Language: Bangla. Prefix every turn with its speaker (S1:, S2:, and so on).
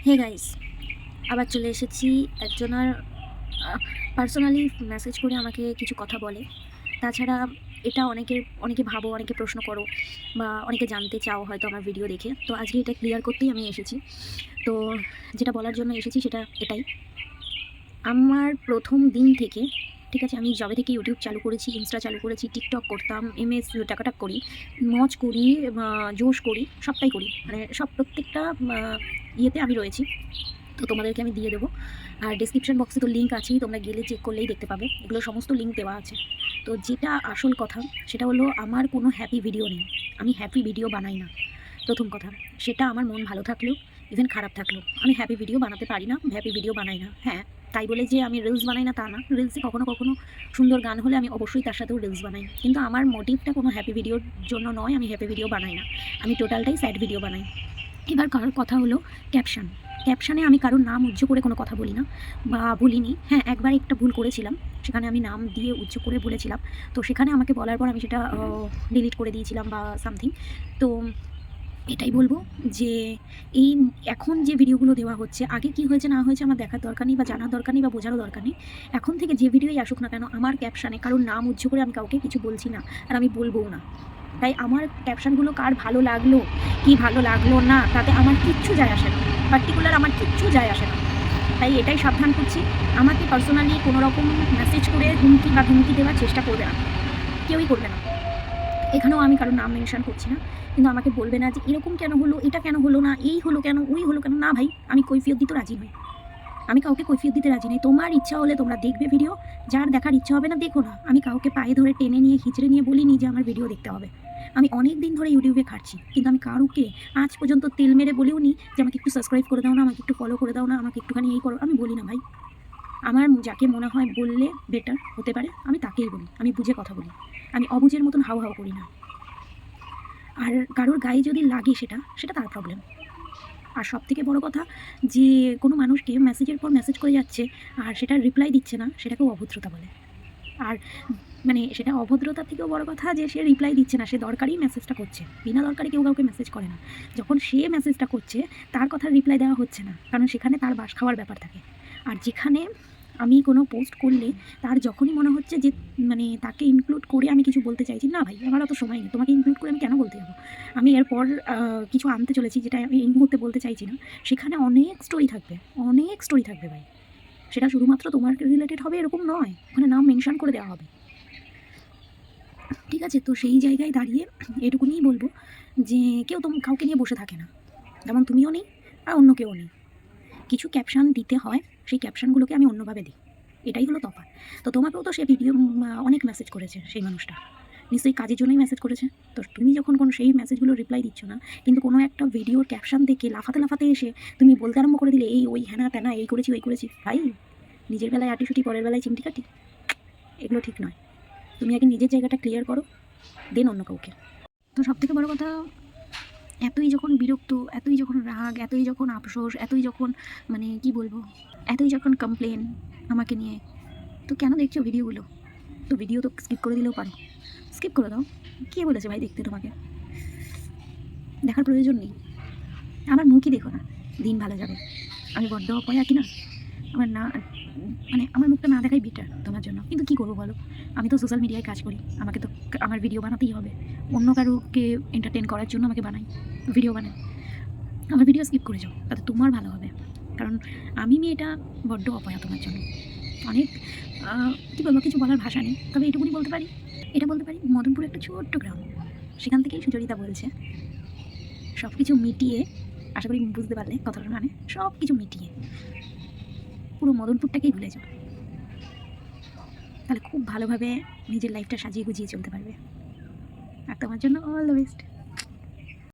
S1: হে গাইস, আবার চলে এসেছি। একজনের পার্সোনালি মেসেজ করে আমাকে কিছু কথা বলে। তাছাড়া এটা অনেকে ভাবো, অনেকে প্রশ্ন করো বা অনেকে জানতে চাও হয়তো আমার ভিডিও দেখে। তো আজকে এটা ক্লিয়ার করতেই আমি এসেছি। তো যেটা বলার জন্য এসেছি সেটা এটাই। আমার প্রথম দিন থেকে, ঠিক আছে, আমি যবে থেকে ইউটিউব চালু করেছি, ইনস্টা চালু করেছি, টিকটক করতাম, এমএস টাকাটাক করি, মজ করি, জোশ করি, সবটাই করি, মানে সব প্রত্যেকটা ইয়েতে আমি রয়েছি। তো তোমাদেরকে আমি দিয়ে দেবো। আর ডিসক্রিপশন বক্সে তো লিঙ্ক আছেই, তোমরা গেলে চেক করলেই দেখতে পাবে, এগুলো সমস্ত লিঙ্ক দেওয়া আছে। তো যেটা আসল কথা সেটা হলো, আমার কোনো হ্যাপি ভিডিও নেই। আমি হ্যাপি ভিডিও বানাই না, প্রথম কথা। সেটা আমার মন ভালো থাকলেও, ইভেন খারাপ থাকলেও আমি হ্যাপি ভিডিও বানাতে পারি না, হ্যাপি ভিডিও বানাই না। হ্যাঁ, তাই বলে যে আমি রিলস বানাই না তা না। রিলসে কখনো কখনো সুন্দর গান হলে আমি অবশ্যই তার সাথেও রিলস বানাই, কিন্তু আমার মোটিভটা কোনো হ্যাপি ভিডিওর জন্য নয়। আমি হ্যাপি ভিডিও বানাই না, আমি টোটালটাই স্যাড ভিডিও বানাই। এবার কারোর কথা হলো ক্যাপশানে আমি কারোর নাম উজ্জ্ব করে কোনো কথা বলি না বা বলিনি। হ্যাঁ, একবার একটা ভুল করেছিলাম, সেখানে আমি নাম দিয়ে উজ্জ্ব করে বলেছিলাম। তো সেখানে আমাকে বলার পর আমি সেটা ডিলিট করে দিয়েছিলাম বা সামথিং। তো এটাই বলবো যে এই এখন যে ভিডিওগুলো দেওয়া হচ্ছে, আগে কি হয়েছে না হয়েছে আমার দেখার দরকার নেই বা জানার দরকার নেই বা বোঝারও দরকার নেই। এখন থেকে যে ভিডিওই আসুক না কেন, আমার ক্যাপশানে কারোর নাম উজ্জ্ব করে আমি কাউকে কিছু বলছি না, আর আমি বলবোও না। তাই আমার ক্যাপশনগুলো কার ভালো লাগলো কি ভালো লাগলো না, তাতে আমার কিচ্ছু যায় আসে না, পার্টিকুলার আমার কিচ্ছু যায় আসে না। তাই এটাই সাবধান করছি, আমাকে পার্সোনালি কোনো রকম মেসেজ করে হুমকি বা ধমকি দেওয়ার চেষ্টা করবে না, কেউই করবে না। এখানেও আমি কারোর নাম মেনশন করছি না, কিন্তু আমাকে বলবে না যে এরকম কেন হলো, এটা কেন হলো না, এই হলো কেন, ওই হলো কেন। না ভাই, আমি কৈফিয়ত দিতে রাজি নই। আমি কাউকে কৈফিয়ত দিতে রাজি নেই। তোমার ইচ্ছা হলে তোমরা দেখবে ভিডিও, যার দেখার ইচ্ছা হবে না দেখো না। আমি কাউকে পায়ে ধরে টেনে নিয়ে হিচড়ে নিয়ে বলিনি যে আমার ভিডিও দেখতে হবে। আমি অনেক দিন ধরে ইউটিউবে খাটছি, কিন্তু আমি কারুকে আজ পর্যন্ত তেল মেরে বলিও নি যে আমাকে একটু সাবস্ক্রাইব করে দাও না, আমাকে একটু ফলো করে দাও না, আমাকে একটুখানি এই করো। আমি বলি না ভাই। আমার যাকে মনে হয় বললে বেটার হতে পারে আমি তাকেই বলি, আমি বুঝে কথা বলি। আমি অবুঝের মতন হাউ হাউ করি না। আর কারোর গায়ে যদি লাগে সেটা সেটা তার প্রবলেম। আর সবথেকে বড় কথা, যে কোনো মানুষকে মেসেজের পর মেসেজ করে যাচ্ছে আর সেটার রিপ্লাই দিচ্ছে না, সেটাকেও অভদ্রতা বলে। আর মানে সেটা অভদ্রতার থেকেও বড় কথা যে সে রিপ্লাই দিচ্ছে না, সে দরকারি মেসেজটা করছে। বিনা দরকারি কেউ কাউকে মেসেজ করে না। যখন সে মেসেজটা করছে, তার কথার রিপ্লাই দেওয়া হচ্ছে না, কারণ সেখানে তার বাস খাওয়ার ব্যাপার থাকে। আর যেখানে আমি কোনো পোস্ট করলে তার যখনই মনে হচ্ছে যে মানে তাকে ইনক্লুড করে আমি কিছু বলতে চাইছি, না ভাই, আমার অত সময় নেই, তোমাকে ইনক্লুড করে আমি কেন বলতে যাবো। আমি এরপর কিছু আনতে চলেছি যেটা আমি এই মুহূর্তে বলতে চাইছি না। সেখানে অনেক স্টোরি থাকবে, অনেক স্টোরি থাকবে ভাই। সেটা শুধুমাত্র তোমার রিলেটেড হবে এরকম নয়, ওখানে নাম মেনশন করে দেওয়া হবে। ঠিক আছে, তো সেই জায়গায় দাঁড়িয়ে এটুকুনিই বলবো যে কেউ কাউকে নিয়ে বসে থাকে না, যেমন তুমিও নেই আর অন্য কেউ নেই। কিছু ক্যাপশন দিতে হয়, সেই ক্যাপশনগুলোকে আমি অন্যভাবে দিই, এটাই হলো তফাৎ। তো তোমাকেও তো সে ভিডিও অনেক মেসেজ করেছে, সেই মানুষটা নিশ্চয়ই কাজের জন্যই মেসেজ করেছে। তো তুমি যখন কোনো সেই মেসেজগুলো রিপ্লাই দিচ্ছ না, কিন্তু কোনো একটা ভিডিওর ক্যাপশন দেখে লাফাতে লাফাতে এসে তুমি বলতে আরম্ভ করে দিলে এই ওই হ্যানা ত্যানা, এই করেছি ওই করেছি। ভাই, নিজের বেলায় আটিসুটি, পরের বেলায় চিমটি কাটি, এগুলো ঠিক নয়। তুমি আগে নিজের জায়গাটা ক্লিয়ার করো, দেন অন্য কাউকে। তো সবথেকে বড় কথা, এতই যখন বিরক্ত, এতই যখন রাগ, এতই যখন আফসোস, এতই যখন মানে কি বলবো, এতই যখন কমপ্লেন আমাকে নিয়ে, তো কেন দেখছো ভিডিওগুলো? তো ভিডিও তো স্কিপ করে দিলেও পারো, স্কিপ করে দাও। কে বলেছে ভাই দেখতে তোমাকে? দেখার প্রয়োজন নেই। আমার মুখই দেখো না, দিন ভালো যাবে। আমি বড্ড অপয়া কি না? আমার না, মানে আমার মুখটা না দেখাই বেটার তোমার জন্য। কিন্তু কি করবো বলো, আমি তো সোশ্যাল মিডিয়ায় কাজ করি, আমাকে তো আমার ভিডিও বানাতেই হবে। অন্য কারোকে এন্টারটেন করার জন্য আমাকে ভিডিও বানাই। আমার ভিডিও স্কিপ করে যাও, তাতে তোমার ভালো হবে। কারণ আমি মেয়েটা বড্ড অপয়া তোমার জন্য। অনেক কী বলবো, কিছু বলার ভাষা নেই, তবে এটুকুনি বলতে পারি, এটা বলতে পারি, মদনপুর একটা ছোট্ট গ্রাম, সেখান থেকেই সুচরিতা বলছে। সব কিছু মিটিয়ে, আশা করি বুঝতে পারলে কথাটার মানে, সব কিছু মিটিয়ে পুরো মদনপুরটাকেই ভুলে যাও, তাহলে খুব ভালোভাবে নিজের লাইফটা সাজিয়ে গুজিয়ে চলতে পারবে। আর তোমার জন্য অল দ্য বেস্ট।